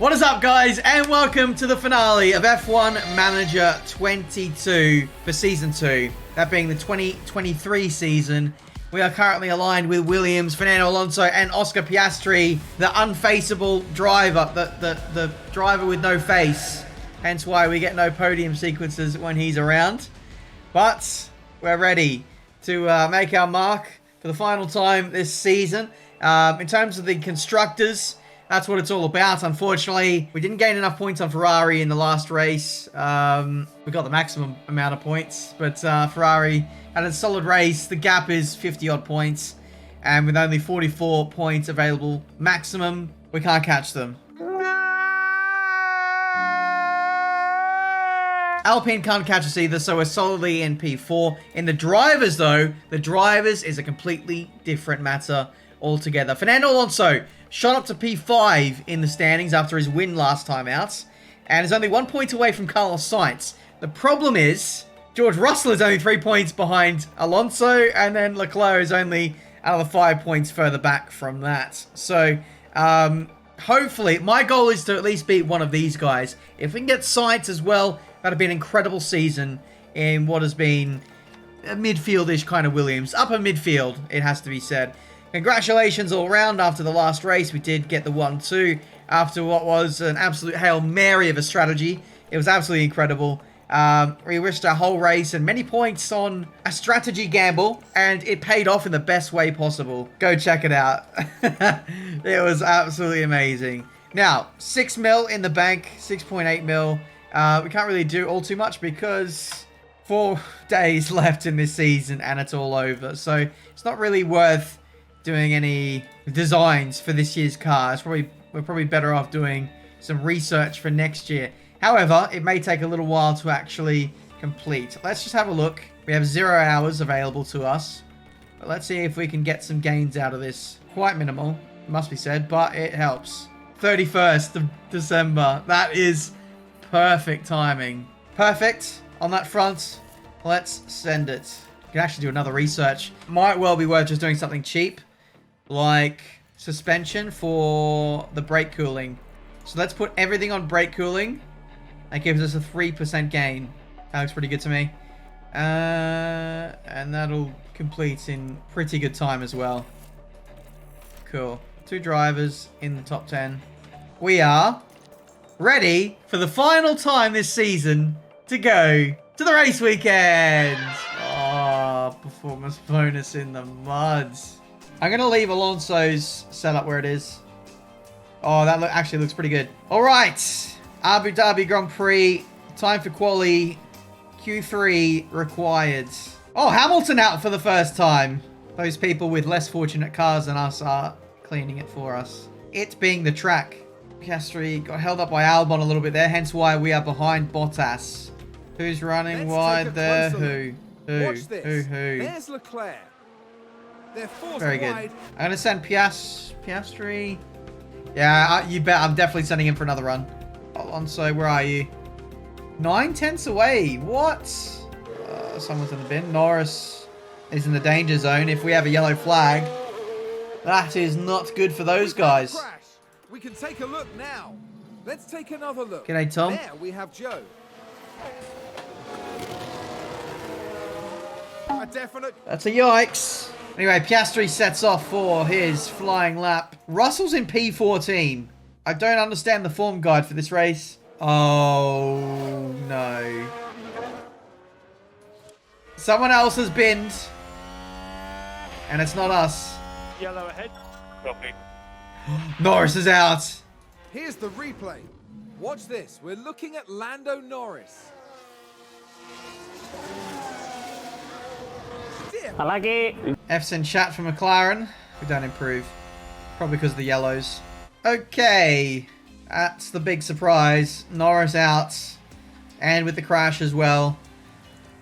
What is up, guys, and welcome to the finale of F1 Manager 22 for Season 2. That being the 2023 season. We are currently aligned with Williams, Fernando Alonso, and Oscar Piastri, the unfaceable driver, the driver with no face. Hence why we get no podium sequences when he's around. But we're ready to make our mark for the final time this season. In terms of the constructors, that's what it's all about. Unfortunately, we didn't gain enough points on Ferrari in the last race. We got the maximum amount of points, but Ferrari had a solid race. The gap is 50-odd points, and with only 44 points available maximum, we can't catch them. Alpine can't catch us either, so we're solidly in P4. In the drivers, though, the drivers is a completely different matter altogether. Fernando Alonso shot up to P5 in the standings after his win last time out, and is only 1 point away from Carlos Sainz. The problem is, George Russell is only 3 points behind Alonso, and then Leclerc is only another 5 points further back from that. So, hopefully, my goal is to at least beat one of these guys. If we can get Sainz as well, that'd be an incredible season in what has been a midfield-ish kind of Williams. Upper midfield, it has to be said. Congratulations all round after the last race. We did get the 1-2 after what was an absolute Hail Mary of a strategy. It was absolutely incredible. We wished a whole race and many points on a strategy gamble, and it paid off in the best way possible. Go check it out. It was absolutely amazing. Now, 6 mil in the bank, 6.8 mil. We can't really do all too much because 4 days left in this season and it's all over. So it's not really worth doing any designs for this year's car. We're probably better off doing some research for next year. However, it may take a little while to actually complete. Let's just have a look. We have 0 hours available to us. But let's see if we can get some gains out of this. Quite minimal, must be said, but it helps. 31st of December. That is perfect timing. Perfect on that front. Let's send it. We can actually do another research. Might well be worth just doing something cheap, like suspension for the brake cooling. So let's put everything on brake cooling. That gives us a 3% gain. That looks pretty good to me. And that'll complete in pretty good time as well. Cool. 2 drivers in the top 10. We are ready for the final time this season to go to the race weekend. Oh, performance bonus in the mud. I'm going to leave Alonso's setup where it is. Oh, that actually looks pretty good. All right. Abu Dhabi Grand Prix. Time for quali. Q3 required. Oh, Hamilton out for the first time. Those people with less fortunate cars than us are cleaning it for us. It being the track. Piastri got held up by Albon a little bit there, hence why we are behind Bottas. Who's running wide there? Who? There's Leclerc. They're very good. Wide. I'm going to send Piastri. Yeah, you bet. I'm definitely sending him for another run. Alonso, where are you? 9/10 away. What? Someone's in the bin. Norris is in the danger zone. If we have a yellow flag, that is not good for those guys. We can take a look now. Let's take another look. G'day, Tom. There we have Joe. A definite. That's a yikes. Anyway, Piastri sets off for his flying lap. Russell's in P14. I don't understand the form guide for this race. Oh, no. Someone else has binned. And it's not us. Yellow ahead. Copy. Norris is out. Here's the replay. Watch this. We're looking at Lando Norris. I like it. F's in chat for McLaren. We don't improve. Probably because of the yellows. Okay. That's the big surprise. Norris out. And with the crash as well.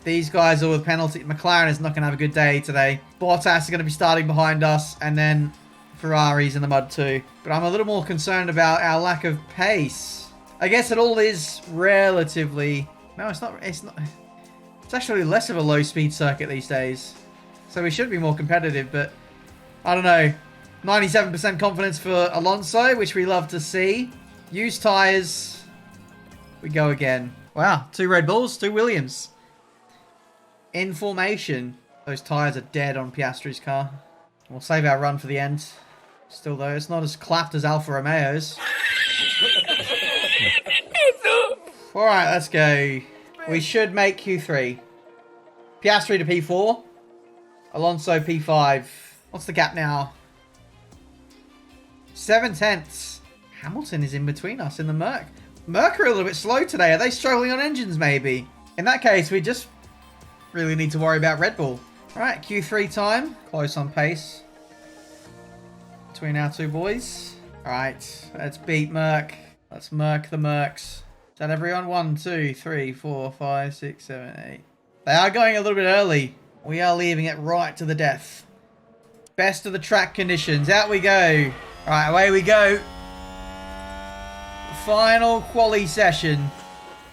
These guys are with penalty. McLaren is not going to have a good day today. Bottas is going to be starting behind us. And then Ferrari's in the mud too. But I'm a little more concerned about our lack of pace. I guess it all is relatively... No, it's not. It's actually less of a low-speed circuit these days. So we should be more competitive, but I don't know. 97% confidence for Alonso, which we love to see. Used tyres. We go again. Wow, 2 Red Bulls, 2 Williams. In formation. Those tyres are dead on Piastri's car. We'll save our run for the end. Still though, it's not as clapped as Alfa Romeo's. Alright, let's go. We should make Q3. Piastri to P4. Alonso P5. What's the gap now? 7 tenths. Hamilton is in between us in the Merc. Merc are a little bit slow today. Are they struggling on engines maybe? In that case, we just really need to worry about Red Bull. Alright, Q3 time. Close on pace. Between our 2 boys. Alright, let's beat Merc. Let's Merc the Mercs. Is that everyone? 1, 2, 3, 4, 5, 6, 7, 8. They are going a little bit early. We are leaving it right to the death. Best of the track conditions. Out we go. Alright, away we go. Final quali session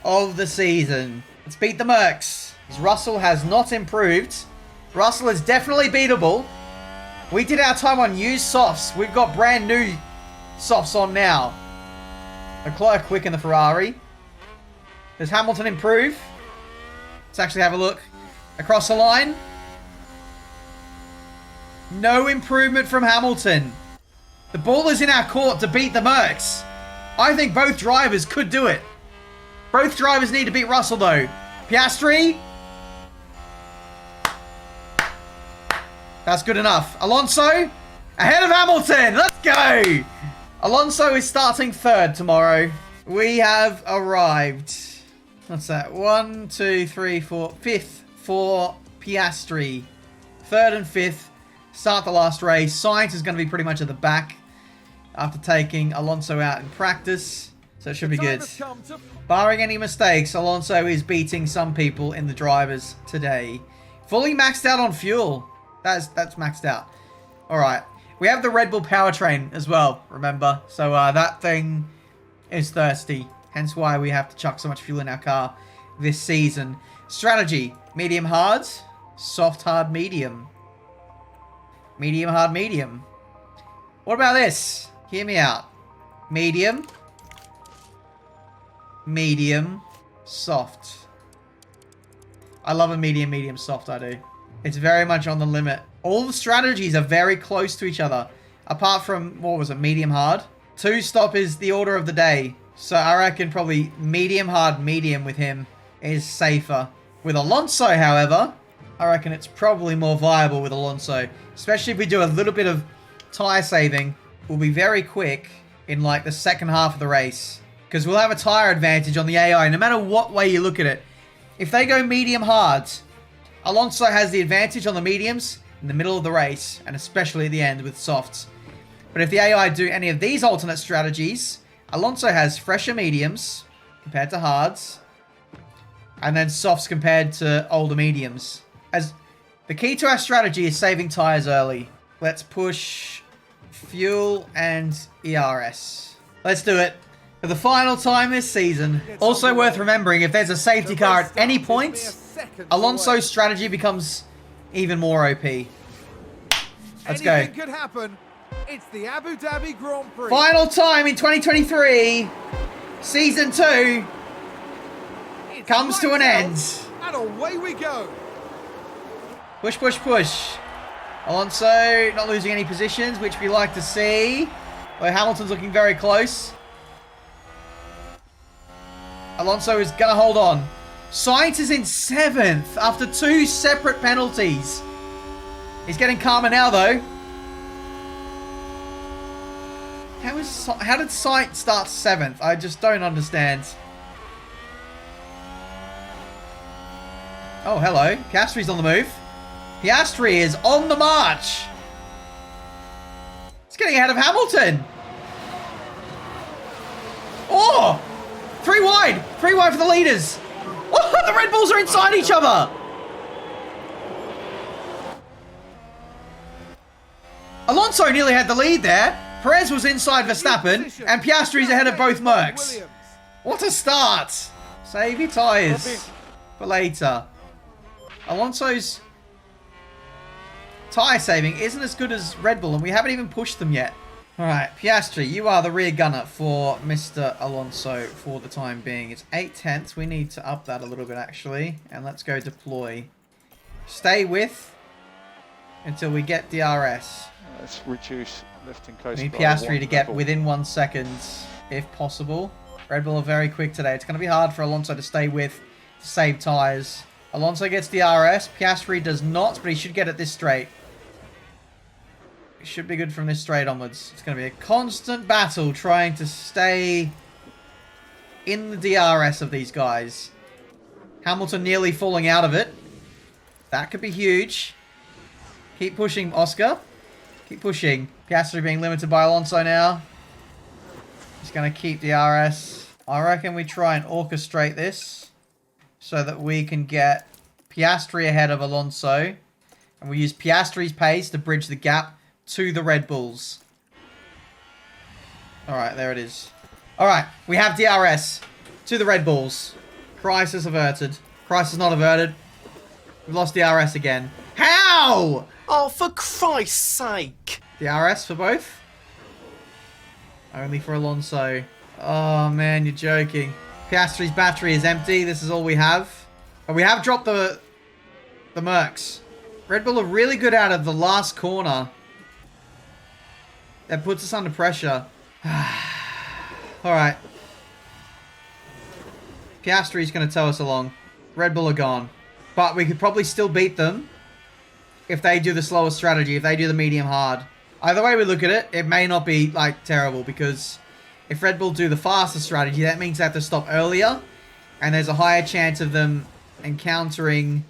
of the season. Let's beat the Mercs. Russell has not improved. Russell is definitely beatable. We did our time on used softs. We've got brand new softs on now. Leclerc quick in the Ferrari. Does Hamilton improve? Let's actually have a look. Across the line. No improvement from Hamilton. The ball is in our court to beat the Mercs. I think both drivers could do it. Both drivers need to beat Russell though. Piastri. That's good enough. Alonso. Ahead of Hamilton. Let's go. Alonso is starting 3rd tomorrow. We have arrived. What's that? 1, 2, 3, 4. 5th for Piastri. 3rd and 5th. Start the last race. Sainz is going to be pretty much at the back after taking Alonso out in practice. So it should be good. Barring any mistakes, Alonso is beating some people in the drivers today. Fully maxed out on fuel. That's maxed out. Alright. We have the Red Bull powertrain as well, remember? So that thing is thirsty. Hence why we have to chuck so much fuel in our car this season. Strategy. Medium hard. Soft hard medium. Medium hard medium. What about this? Hear me out. Medium. Medium. Soft. I love a medium, medium, soft, I do. It's very much on the limit. All the strategies are very close to each other. Apart from, what was it, medium hard? 2-stop is the order of the day. So I reckon probably medium hard, medium with him is safer. With Alonso, however, I reckon it's probably more viable with Alonso. Especially if we do a little bit of tyre saving. We'll be very quick in like the second half of the race. Because we'll have a tyre advantage on the AI no matter what way you look at it. If they go medium hard, Alonso has the advantage on the mediums in the middle of the race. And especially at the end with softs. But if the AI do any of these alternate strategies, Alonso has fresher mediums compared to hards. And then softs compared to older mediums. As the key to our strategy is saving tyres early. Let's push fuel and ERS. Let's do it. For the final time this season. Also worth remembering, if there's a safety car at any point, Alonso's strategy becomes even more OP. Let's go. Anything could happen. It's the Abu Dhabi Grand Prix. Final time in 2023. Season 2 comes to an end. And away we go. Push, push, push. Alonso not losing any positions, which we like to see. Though Hamilton's looking very close. Alonso is going to hold on. Sainz is in 7th after 2 separate penalties. He's getting calmer now, though. How did Sainz start 7th? I just don't understand. Oh, hello. Piastri's on the move. Piastri is on the march. It's getting ahead of Hamilton. Oh! 3 wide. 3 wide for the leaders. Oh, the Red Bulls are inside each other. Alonso nearly had the lead there. Perez was inside Verstappen. And Piastri's ahead of both Mercs. What a start. Save your tyres for later. Alonso's tyre saving isn't as good as Red Bull, and we haven't even pushed them yet. Alright, Piastri, you are the rear gunner for Mr. Alonso for the time being. It's 8 tenths. We need to up that a little bit, actually. And let's go deploy. Stay with until we get DRS. Let's reduce lifting coast. We need Piastri to get within 1 second, if possible. Red Bull are very quick today. It's going to be hard for Alonso to stay with to save tyres. Alonso gets DRS. Piastri does not, but he should get it this straight. It should be good from this straight onwards. It's going to be a constant battle trying to stay in the DRS of these guys. Hamilton nearly falling out of it. That could be huge. Keep pushing, Oscar. Keep pushing. Piastri being limited by Alonso now. He's going to keep DRS. I reckon we try and orchestrate this so that we can get Piastri ahead of Alonso. And we use Piastri's pace to bridge the gap to the Red Bulls. Alright, there it is. Alright, we have DRS to the Red Bulls. Crisis averted. Crisis not averted. We've lost DRS again. How? Oh, for Christ's sake! DRS for both? Only for Alonso. Oh man, you're joking. Piastri's battery is empty. This is all we have. But we have dropped the Mercs. Red Bull are really good out of the last corner. That puts us under pressure. Alright. Piastri's going to tow us along. Red Bull are gone. But we could probably still beat them if they do the slower strategy, if they do the medium hard. Either way we look at it, it may not be, like, terrible, because if Red Bull do the faster strategy, that means they have to stop earlier, and there's a higher chance of them encountering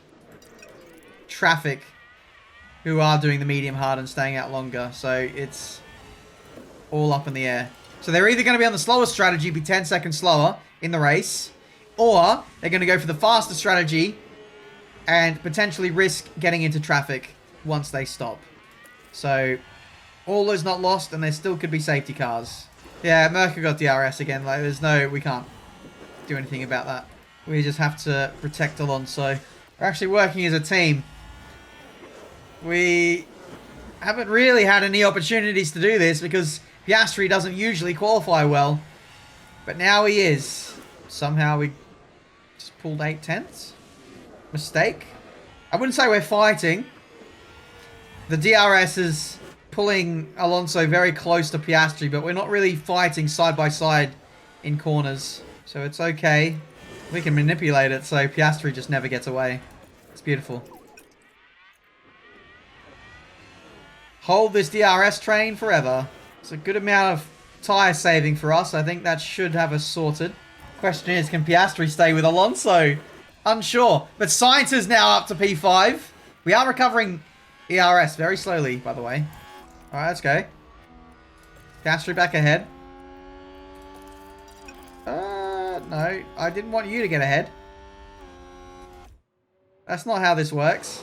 traffic who are doing the medium hard and staying out longer. So it's all up in the air. So they're either going to be on the slower strategy, be 10 seconds slower in the race, or they're going to go for the faster strategy and potentially risk getting into traffic once they stop. So all is not lost, and there still could be safety cars. Yeah, Merca got DRS again. Like, we can't do anything about that. We just have to protect Alonso. We're actually working as a team. We haven't really had any opportunities to do this because Piastri doesn't usually qualify well. But now he is. Somehow we just pulled 8 tenths. Mistake. I wouldn't say we're fighting. The DRS is pulling Alonso very close to Piastri, but we're not really fighting side by side in corners. So it's okay. We can manipulate it so Piastri just never gets away. It's beautiful. Hold this DRS train forever. It's a good amount of tyre saving for us. I think that should have us sorted. Question is, can Piastri stay with Alonso? Unsure. But Sainz is now up to P5. We are recovering ERS very slowly, by the way. Alright, let's go. Piastri back ahead. No. I didn't want you to get ahead. That's not how this works.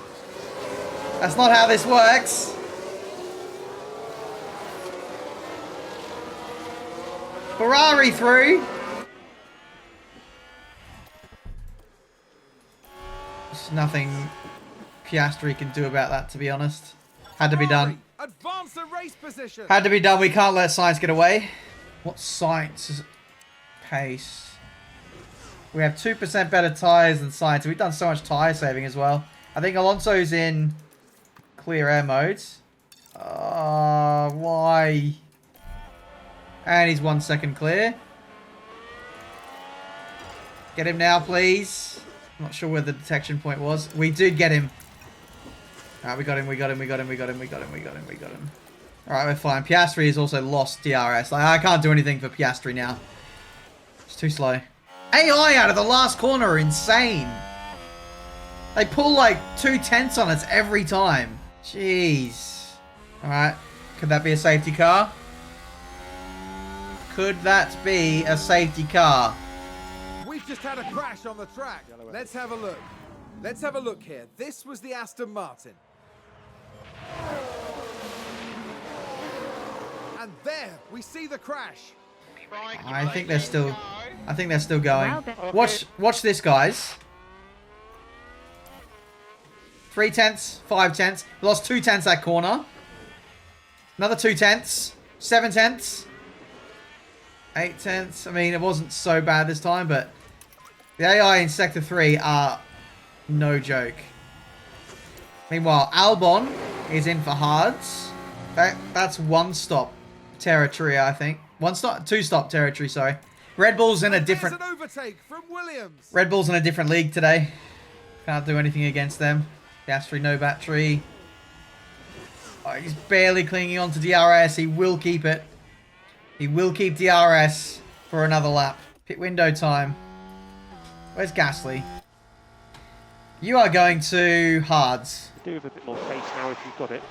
That's not how this works. Ferrari through. There's nothing Piastri can do about that, to be honest. Had to be done. Advance the race position. Had to be done. We can't let Sainz get away. What's Sainz's pace? We have 2% better tyres than Sainz. We've done so much tyre saving as well. I think Alonso's in clear air mode. Why? And he's 1 second clear. Get him now, please. I'm not sure where the detection point was. We did get him. Alright, we got him. Alright, we're fine. Piastri has also lost DRS. Like, I can't do anything for Piastri now. It's too slow. AI out of the last corner are insane. They pull like 2 tenths on us every time. Jeez. Alright. Could that be a safety car? Could that be a safety car? We've just had a crash on the track. Let's have a look. Let's have a look here. This was the Aston Martin. And there, we see the crash. I think they're still going. Watch this, guys. 3 tenths, 5 tenths. We lost 2 tenths that corner. Another 2 tenths. 7 tenths. 8 tenths. I mean, it wasn't so bad this time, but the AI in Sector 3 are no joke. Meanwhile, Albon is in for hards. That's 1-stop territory, I think. 2-stop territory, sorry. Red Bull's in a different... There's an overtake from Williams. Red Bull's in a different league today. Can't do anything against them. Piastri, no battery. Oh, he's barely clinging on to DRS. He will keep it. He will keep DRS for another lap. Pit window time. Where's Gasly? You are going to hards. Do with a bit more pace now if you've got it.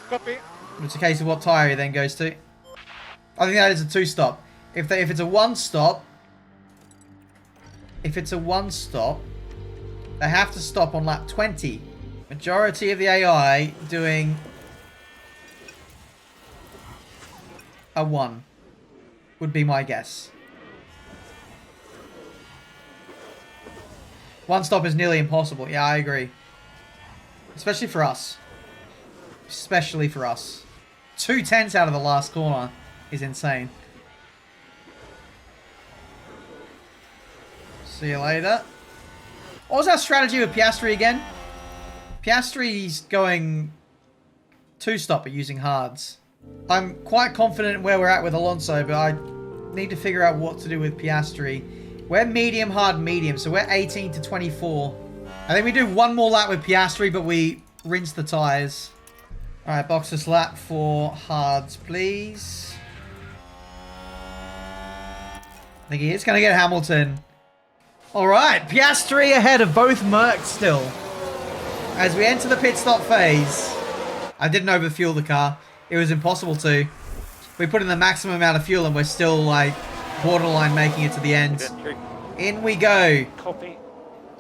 Copy. It's a case of what tyre he then goes to. I think that is a 2-stop. If it's a 1-stop, they have to stop on lap 20. Majority of the AI doing a 1 would be my guess. 1-stop is nearly impossible. Yeah, I agree. Especially for us. Especially for us. 2 tenths out of the last corner is insane. See you later. What was our strategy with Piastri again? Piastri's going 2-stop but using hards. I'm quite confident in where we're at with Alonso, but I need to figure out what to do with Piastri. We're medium, hard, medium, so we're 18 to 24. I think we do one more lap with Piastri, but we rinse the tyres. Alright, box this lap for hards, please. I think he is going to get Hamilton. Alright, Piastri ahead of both Mercs still. As we enter the pit stop phase. I didn't overfuel the car. It was impossible to. We put in the maximum amount of fuel and we're still like borderline making it to the end. In we go. Copy.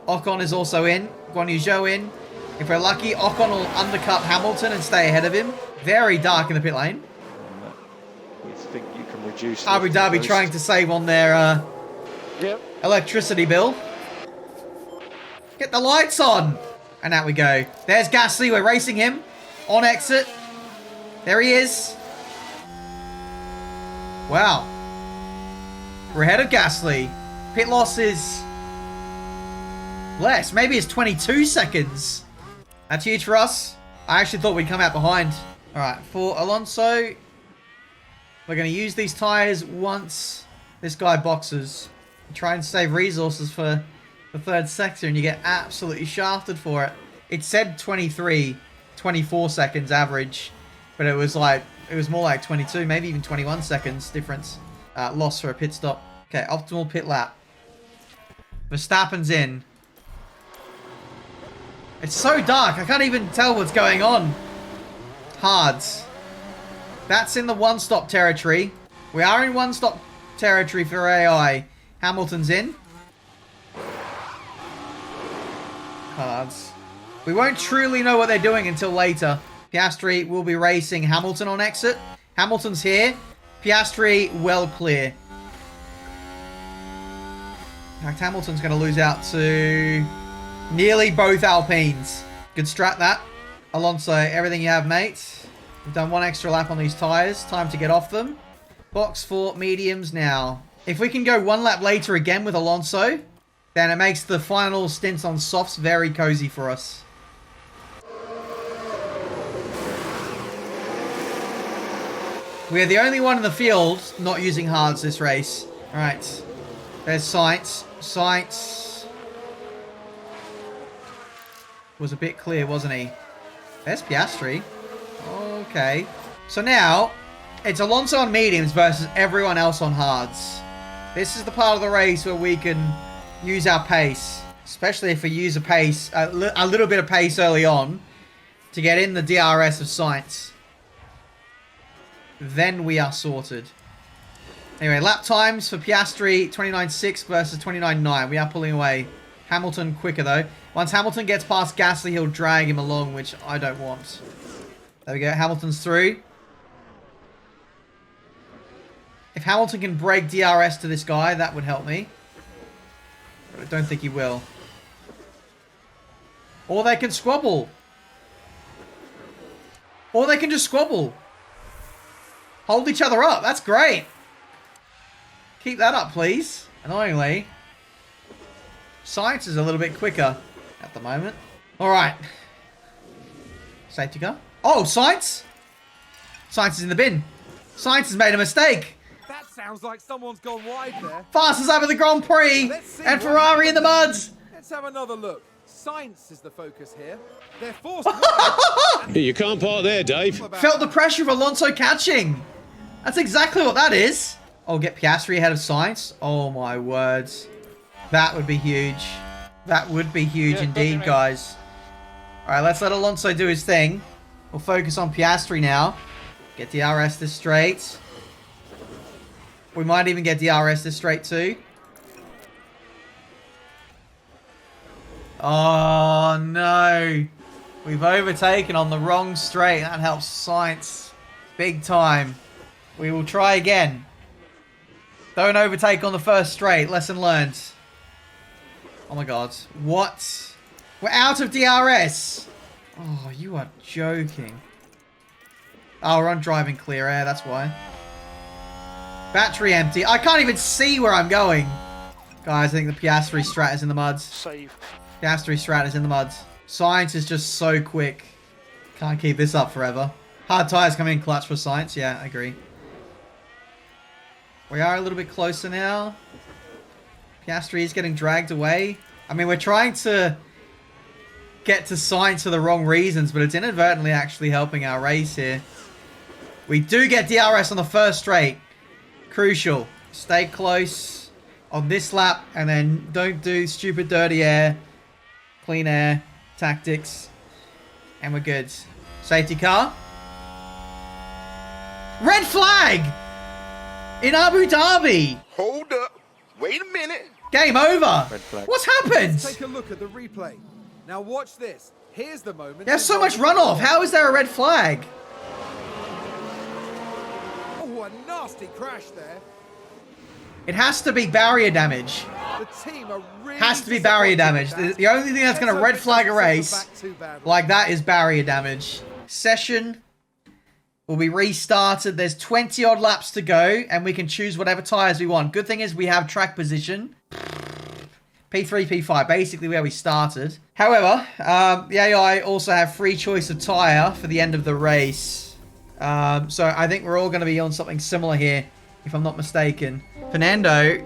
Ocon is also in. Guan Yu Zhou in. If we're lucky, Ocon will undercut Hamilton and stay ahead of him. Very dark in the pit lane. You think you can reduce Abu Dhabi trying to save on their electricity bill. Get the lights on. And out we go. There's Gasly. We're racing him. On exit. There he is. Wow. We're ahead of Gasly. Pit loss is less. Maybe it's 22 seconds. That's huge for us. I actually thought we'd come out behind. Alright, for Alonso, we're going to use these tyres once this guy boxes. Try and save resources for the third sector, and you get absolutely shafted for it. It said 24 seconds average, but it was more like 22, maybe even 21 seconds difference. Loss for a pit stop. Okay, optimal pit lap. Verstappen's in. It's so dark, I can't even tell what's going on. Hards. That's in the 1-stop territory. We are in 1-stop territory for AI. Hamilton's in. Hards. We won't truly know what they're doing until later. Piastri will be racing Hamilton on exit. Hamilton's here. Piastri well clear. In fact, Hamilton's going to lose out to nearly both Alpines. Good strat that. Alonso, everything you have, mate. We've done one extra lap on these tyres. Time to get off them. Box for mediums now. If we can go one lap later again with Alonso, then it makes the final stints on softs very cozy for us. We're the only one in the field not using hards this race. Alright. There's Sainz. Sainz was a bit clear, wasn't he? There's Piastri. Okay. So now, it's Alonso on mediums versus everyone else on hards. This is the part of the race where we can use our pace. Especially if we use a pace, a little bit of pace early on to get in the DRS of Sainz. Then we are sorted. Anyway, lap times for Piastri, 29.6 versus 29.9. We are pulling away. Hamilton quicker, though. Once Hamilton gets past Gasly, he'll drag him along, which I don't want. There we go. Hamilton's through. If Hamilton can break DRS to this guy, that would help me. But I don't think he will. Or they can squabble. Or they can just squabble. hold each other up. That's great. Keep that up, please. Annoyingly, Science is a little bit quicker at the moment. All right. Safety car. Oh, Science. Science is in the bin. Science has made a mistake. That sounds like someone's gone wide there. Fastest lap of the Grand Prix. Let's see And what Ferrari in the mud. Let's have another look. Science is the focus here. They're forced wide. You can't park there, Dave. Felt the pressure of Alonso catching. That's exactly what that is. Oh, get Piastri ahead of Science. Oh, my words. That would be huge. That would be huge indeed, guys. All right, let's let Alonso do his thing. We'll focus on Piastri now. Get DRS this straight. We might even get DRS this straight too. Oh, no. We've overtaken on the wrong straight. That helps Science big time. We will try again. Don't overtake on the first straight. Lesson learned. Oh my god. What? We're out of DRS. Oh, you are joking. Oh, we're on driving clear air. That's why. Battery empty. I can't even see where I'm going. Guys, I think the Piastri strat is in the muds. Save. Piastri strat is in the muds. Science is just so quick. Can't keep this up forever. Hard tires coming in clutch for Science. Yeah, I agree. We are a little bit closer now. Piastri is getting dragged away. I mean, we're trying to get to Science for the wrong reasons, but it's inadvertently actually helping our race here. We do get DRS on the first straight. Crucial. Stay close on this lap, and then don't do stupid dirty air. Clean air tactics. And we're good. Safety car. Red flag! In Abu Dhabi. Hold up. Wait a minute. Game over. Red flag. What's happened? Take a look at the replay. Now watch this. Here's the moment. There's so much runoff. How is there a red flag? Oh, a nasty crash there. It has to be barrier damage. The team are really Has to be barrier damage. The only thing that's going to red flag a race like that is barrier damage. Session will be restarted. There's 20 odd laps to go, and we can choose whatever tires we want. Good thing is we have track position. P3, P5, basically where we started. However, the AI also have free choice of tire for the end of the race. So I think we're all going to be on something similar here, if I'm not mistaken. Fernando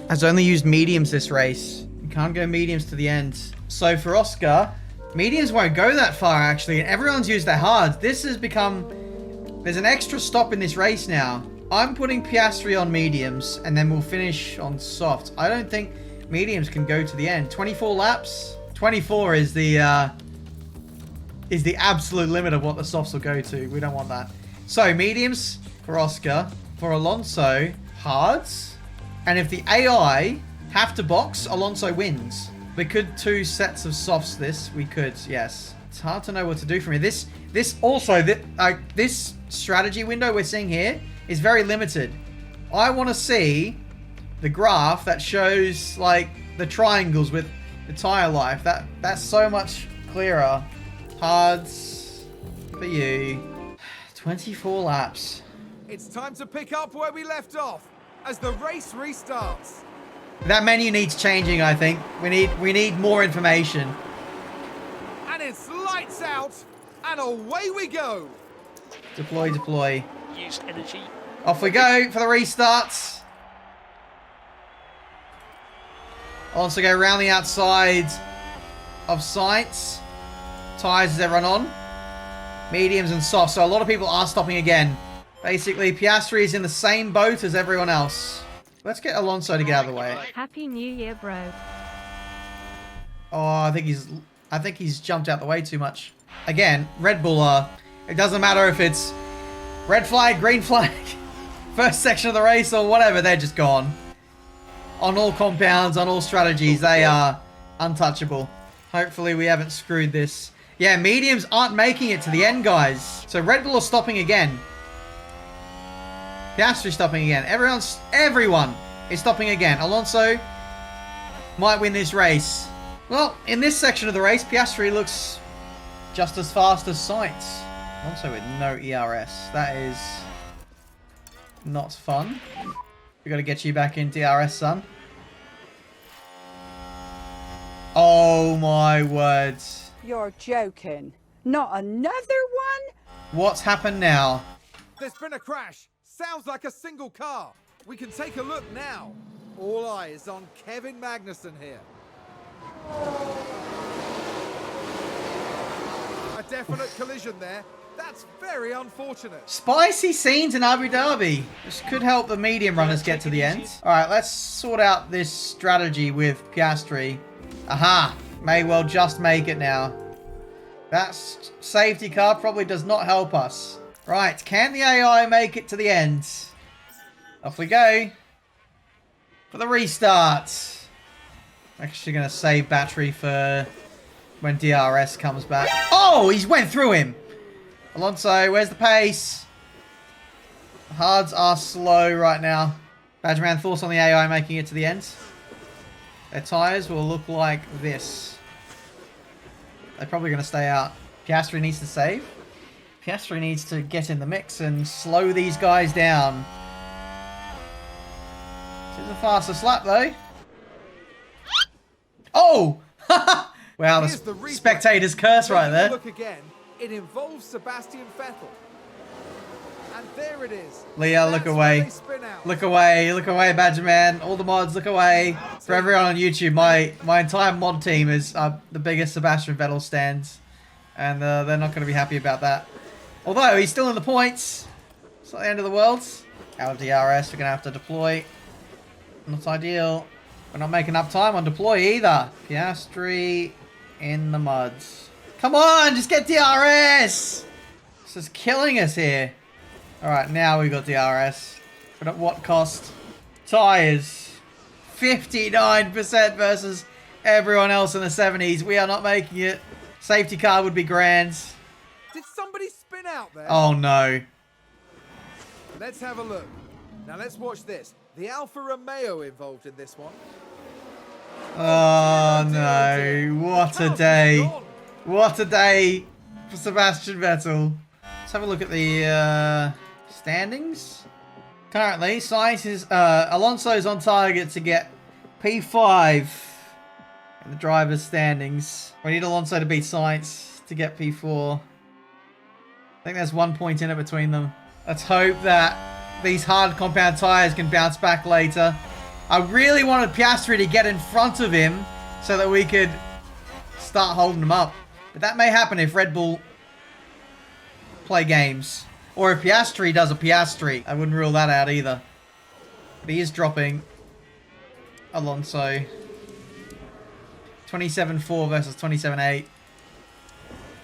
has only used mediums this race. You can't go mediums to the end. So for Oscar, mediums won't go that far actually, and everyone's used their hards. This has become... There's an extra stop in this race now. I'm putting Piastri on mediums, and then we'll finish on soft. I don't think mediums can go to the end. 24 laps? 24 is the absolute limit of what the softs will go to. We don't want that. So, mediums for Oscar. For Alonso, hards. And if the AI have to box, Alonso wins. We could 2 sets of softs this. We could, yes. It's hard to know what to do from here. This strategy window we're seeing here is very limited. I want to see the graph that shows like the triangles with the tire life. That's so much clearer. Hards for you. 24 laps. It's time to pick up where we left off as the race restarts. That menu needs changing, I think. We need more information. And it's lights out and away we go. Deploy, deploy. Use energy. Off we go for the restarts. Also go around the outside of Science. Tires is everyone on. Mediums and softs. So a lot of people are stopping again. Basically, Piastri is in the same boat as everyone else. Let's get Alonso to get out of the way. Happy New Year, bro. Oh, I think he's jumped out the way too much. Again, Red Bull it doesn't matter if it's red flag, green flag, first section of the race or whatever, they're just gone. On all compounds, on all strategies, they are untouchable. Hopefully we haven't screwed this. Yeah, mediums aren't making it to the end, guys. So Red Bull are stopping again. Piastri stopping again. Everyone is stopping again. Alonso might win this race. Well, in this section of the race, Piastri looks just as fast as Sainz. Also with no ERS. That is Not fun. We got to get you back in DRS, son. Oh my words. You're joking. Not another one? What's happened now? There's been a crash. Sounds like a single car. We can take a look now. All eyes on Kevin Magnussen here. A definite collision there. That's very unfortunate. Spicy scenes in Abu Dhabi. This could help the medium runners get to the end. Alright, let's sort out this strategy with Piastri. Aha! May well just make it now. That safety car probably does not help us. Right, can the AI make it to the end? Off we go. For the restart. Actually going to save battery for when DRS comes back. Oh, he's went through him. Alonso, where's the pace? The hards are slow right now. Badgerman, thoughts on the AI making it to the end? Their tyres will look like this. They're probably going to stay out. Piastri needs to save. Piastri needs to get in the mix and slow these guys down. This is a faster slap, though. Oh! Wow, the spectator's curse right there. Look again. It involves Sebastian Vettel. And there it is. Leah, look away. Look away. Look away, Badgerman. All the mods, look away. For everyone on YouTube, my entire mod team is the biggest Sebastian Vettel stands. And they're not going to be happy about that. Although, he's still in the points. It's not the end of the world. Out of DRS, we're going to have to deploy. Not ideal. We're not making up time on deploy either. Piastri in the muds. Come on, just get DRS! This is killing us here. Alright, now we've got DRS. But at what cost? Tyres. 59% versus everyone else in the 70s. We are not making it. Safety car would be grand. Did somebody spin out there? Oh no. Let's have a look. Now let's watch this. The Alfa Romeo involved in this one. Oh no. What a day. What a day for Sebastian Vettel. Let's have a look at the standings. Currently, Alonso's on target to get P5 in the driver's standings. We need Alonso to beat Sainz to get P4. I think there's 1 point in it between them. Let's hope that these hard compound tyres can bounce back later. I really wanted Piastri to get in front of him so that we could start holding him up. But that may happen if Red Bull play games. Or if Piastri does a Piastri. I wouldn't rule that out either. But he is dropping Alonso. 27-4 versus 27-8.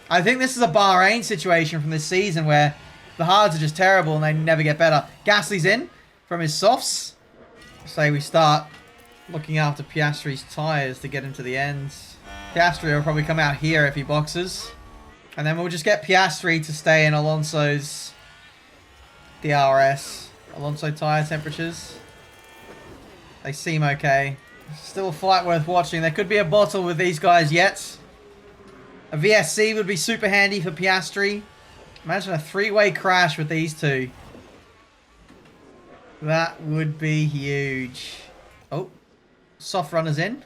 I think this is a Bahrain situation from this season where the hards are just terrible and they never get better. Gasly's in from his softs. So we start looking after Piastri's tyres to get him to the end. Piastri will probably come out here if he boxes. And then we'll just get Piastri to stay in Alonso's DRS. Alonso tyre temperatures. They seem okay. Still a fight worth watching. There could be a bottle with these guys yet. A VSC would be super handy for Piastri. Imagine a three-way crash with these two. That would be huge. Oh, soft runners in.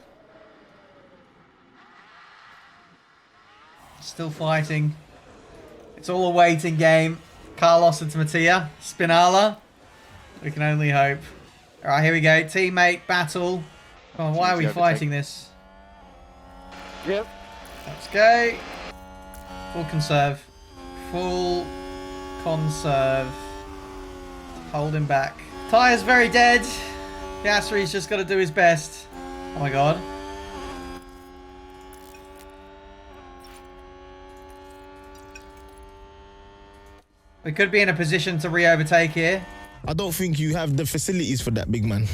Still fighting. It's all a waiting game. Carlos into Mattia. Spinala. We can only hope. Alright, here we go. Teammate battle. Oh, why are we fighting this? Yep. Let's go. Full conserve. Full conserve. Hold him back. Tyre's very dead. Piastri's just got to do his best. Oh my god. We could be in a position to re-overtake here. I don't think you have the facilities for that, big man.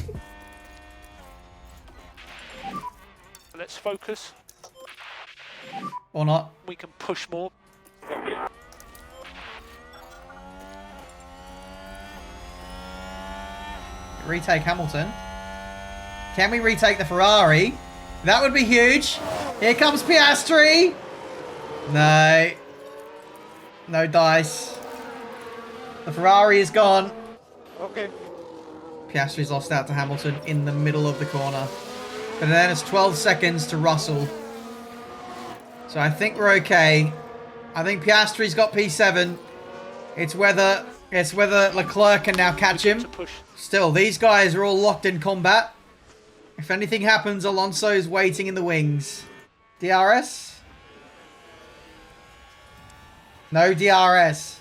Let's focus. Or not. We can push more. Retake Hamilton. Can we retake the Ferrari? That would be huge. Here comes Piastri. No. No dice. The Ferrari is gone. Okay. Piastri's lost out to Hamilton in the middle of the corner. But then it's 12 seconds to Russell. So I think we're okay. I think Piastri's got P7. It's whether Leclerc can now catch him. To push. Still, these guys are all locked in combat. If anything happens, Alonso's waiting in the wings. DRS? No DRS.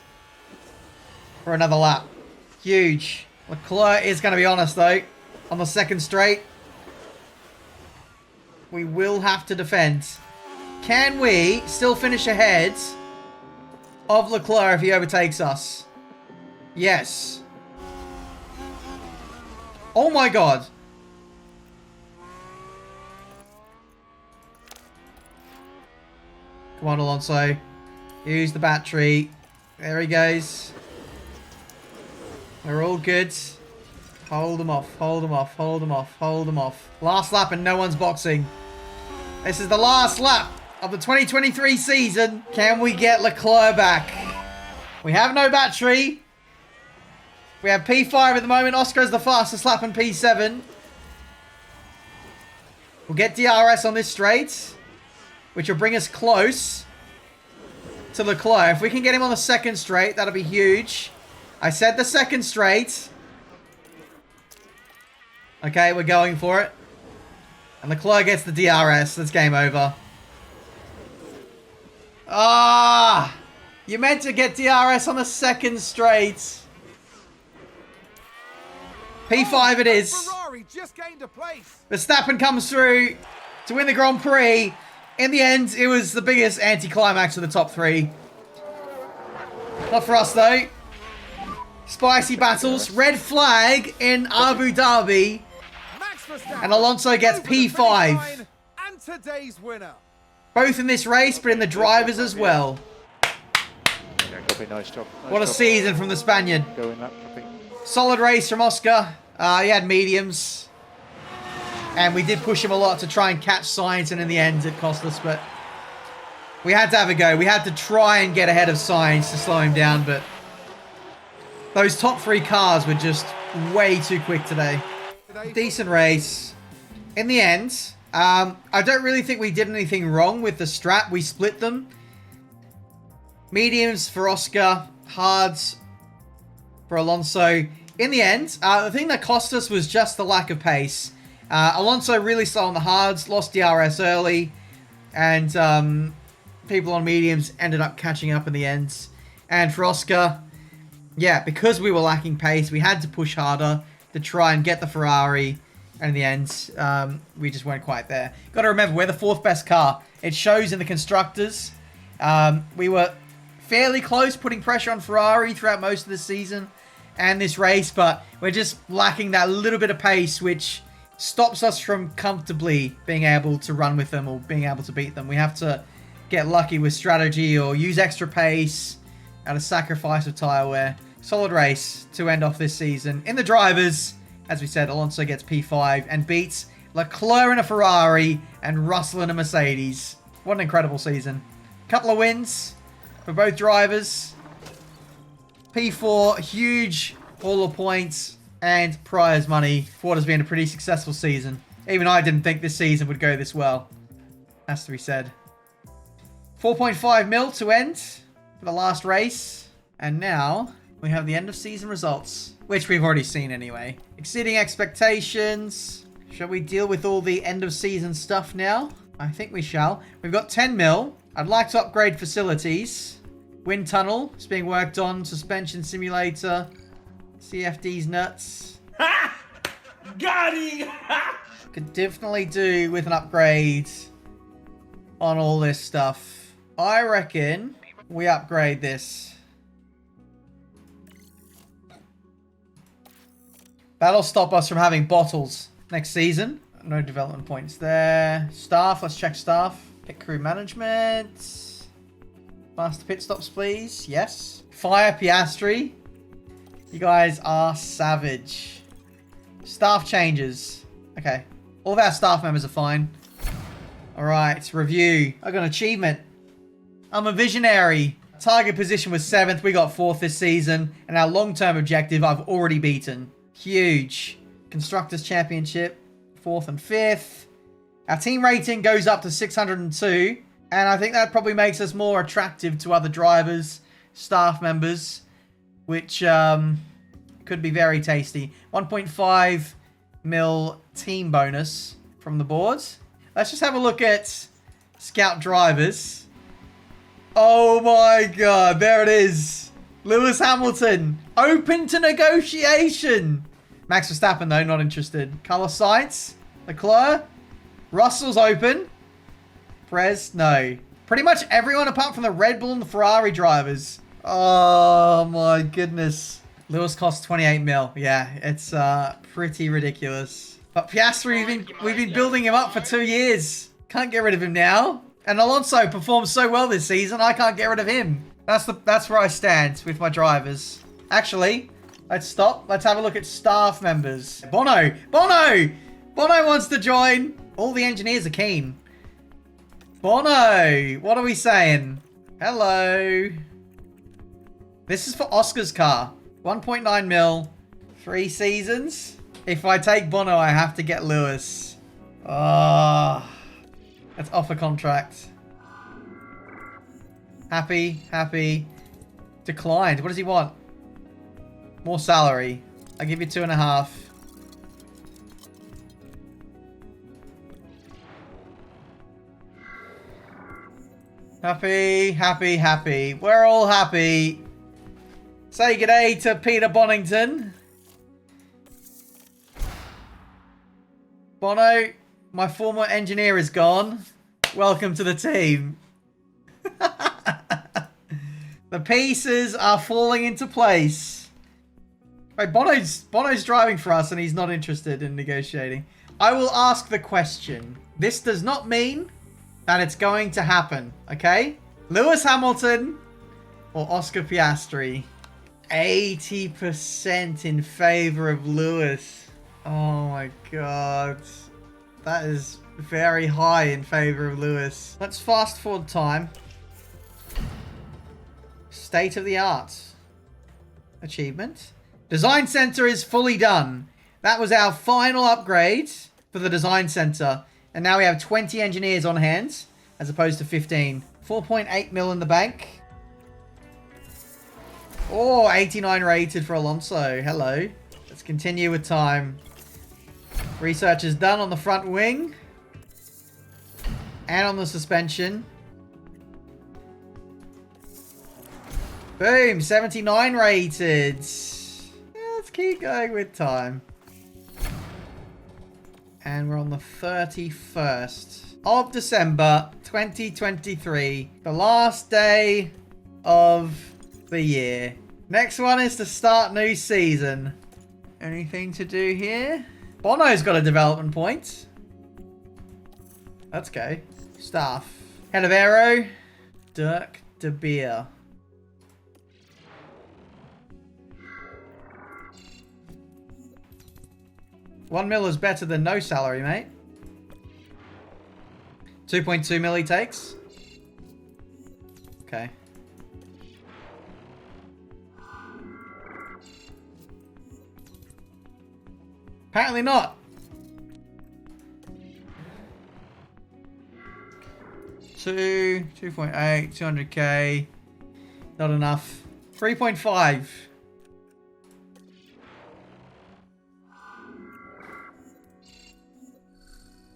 For another lap. Huge. Leclerc is going to be honest, though. On the second straight. We will have to defend. Can we still finish ahead of Leclerc if he overtakes us? Yes. Oh my god. Come on, Alonso. Use the battery. There he goes. We're all good. Hold them off. Hold them off. Hold them off. Hold them off. Last lap and no one's boxing. This is the last lap of the 2023 season. Can we get Leclerc back? We have no battery. We have P5 at the moment. Oscar's the fastest lap in P7. We'll get DRS on this straight, which will bring us close to Leclerc. If we can get him on the second straight, that'll be huge. I said the second straight. Okay, we're going for it. And Leclerc gets the DRS. That's game over. Ah! You meant to get DRS on the second straight. P5 it is. Ferrari just gained a place. Verstappen comes through to win the Grand Prix. In the end, it was the biggest anticlimax of the top three. Not for us, though. Spicy battles. Red flag in Abu Dhabi. Max Verstappen And Alonso gets over the finish P5. line and today's winner. Both in this race, but in the drivers as well. Yeah, copy. Nice job. Nice What a job. season from the Spaniard. Going that copy. Solid race from Oscar. He had mediums. And we did push him a lot to try and catch Sainz, and in the end it cost us, but we had to have a go. We had to try and get ahead of Sainz to slow him down, but those top three cars were just way too quick today. Decent race. In the end, I don't really think we did anything wrong with the strat. We split them. Mediums for Oscar, hards for Alonso. In the end, the thing that cost us was just the lack of pace. Alonso really slow on the hards, lost DRS early, and people on mediums ended up catching up in the end. And for Oscar, yeah, because we were lacking pace, we had to push harder to try and get the Ferrari. And in the end, we just weren't quite there. Got to remember, we're the fourth best car. It shows in the constructors. We were fairly close, putting pressure on Ferrari throughout most of the season and this race, but we're just lacking that little bit of pace, which stops us from comfortably being able to run with them or being able to beat them. We have to get lucky with strategy or use extra pace at a sacrifice of tyre wear. Solid race to end off this season. In the drivers, as we said, Alonso gets P5 and beats Leclerc in a Ferrari and Russell in a Mercedes. What an incredible season. Couple of wins for both drivers. P4, huge haul of points and prize money for what has been a pretty successful season. Even I didn't think this season would go this well. Has to be said. 4.5 mil to end for the last race. And now we have the end of season results, which we've already seen anyway. Exceeding expectations. Shall we deal with all the end of season stuff now? I think we shall. We've got 10 mil. I'd like to upgrade facilities. Wind tunnel is being worked on. Suspension simulator. CFD's nuts. Got him! Could definitely do with an upgrade on all this stuff. I reckon we upgrade this. That'll stop us from having bottles next season. No development points there. Staff, let's check staff. Pit crew management. Faster pit stops, please. Yes. Fire Piastri. You guys are savage. Staff changes. Okay. All of our staff members are fine. Alright, review. I got an achievement. I'm a visionary. target position was 7th. We got 4th this season. And our long-term objective, I've already beaten. Huge. Constructors Championship, 4th and 5th. Our team rating goes up to 602. And I think that probably makes us more attractive to other drivers, staff members, which could be very tasty. 1.5 mil team bonus from the board. Let's just have a look at scout drivers. Oh my god, there it is. Lewis Hamilton, open to negotiation. Max Verstappen though, not interested. Carlos Sainz, Leclerc, Russell's open. Perez, no. Pretty much everyone apart from the Red Bull and the Ferrari drivers. Oh my goodness. Lewis costs 28 mil. Yeah, it's pretty ridiculous. But Piastri, we've been building him up for 2 years. Can't get rid of him now. And Alonso performed so well this season, I can't get rid of him. That's where I stand with my drivers. Actually, let's stop. Let's have a look at staff members. Bono wants to join. All the engineers are keen. Bono, what are we saying? Hello. This is for Oscar's car. 1.9 mil. 3 seasons. If I take Bono, I have to get Lewis. Let's offer contract. Happy. Declined. What does he want? More salary. I'll give you 2.5. Happy. We're all happy. Say good day to Peter Bonington. Bono, my former engineer is gone. Welcome to the team. The pieces are falling into place. Wait, Bono's driving for us and he's not interested in negotiating. I will ask the question. This does not mean that it's going to happen, okay? Lewis Hamilton or Oscar Piastri? 80% in favor of Lewis. Oh my god. That is very high in favor of Lewis. Let's fast forward time. State of the art. Achievement. Design center is fully done. That was our final upgrade for the design center. And now we have 20 engineers on hand, as opposed to 15. 4.8 mil in the bank. Oh, 89 rated for Alonso. Hello. Let's continue with time. Research is done on the front wing. And on the suspension. Boom, 79 rated. Yeah, let's keep going with time. And we're on the 31st of December 2023. The last day of the year. Next one is to start new season. Anything to do here? Bono's got a development point. Let's go. Staff. Head of Aero. Dirk de Beer. $1 mil is better than no salary, mate. 2.2 mil he takes. Okay. Apparently not. 2.8, 200k. Not enough. 3.5.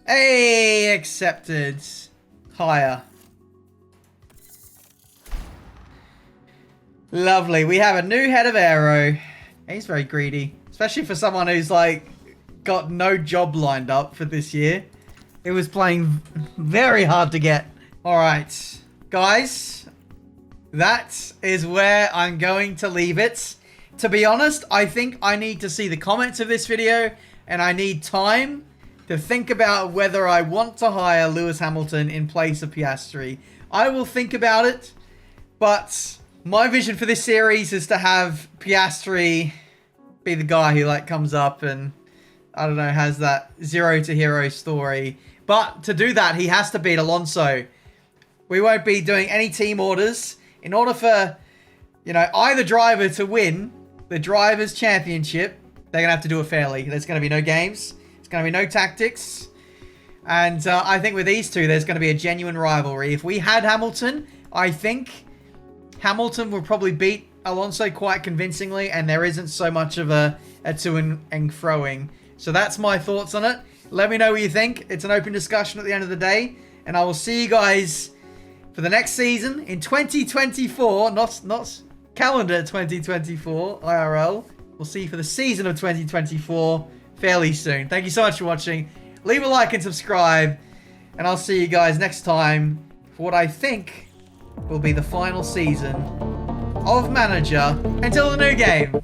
Hey, accepted. Higher. Lovely. We have a new head of aero. He's very greedy. Especially for someone who's like got no job lined up for this year. It was playing very hard to get. Alright. Guys. That is where I'm going to leave it. To be honest, I think I need to see the comments of this video. And I need time to think about whether I want to hire Lewis Hamilton in place of Piastri. I will think about it, but my vision for this series is to have Piastri be the guy who like comes up and, I don't know, has that zero to hero story. But to do that, he has to beat Alonso. We won't be doing any team orders in order for, you know, either driver to win the Drivers' Championship, they're going to have to do it fairly. There's going to be no games. There's going to be no tactics. And I think with these two, there's going to be a genuine rivalry. If we had Hamilton, I think Hamilton will probably beat Alonso quite convincingly, and there isn't so much of a to and froing. So that's my thoughts on it. Let me know what you think. It's an open discussion at the end of the day, and I will see you guys for the next season in 2024, not calendar 2024 IRL. We'll see you for the season of 2024 fairly soon. Thank you so much for watching. Leave a like and subscribe, and I'll see you guys next time for what I think will be the final season of Manager until the new game.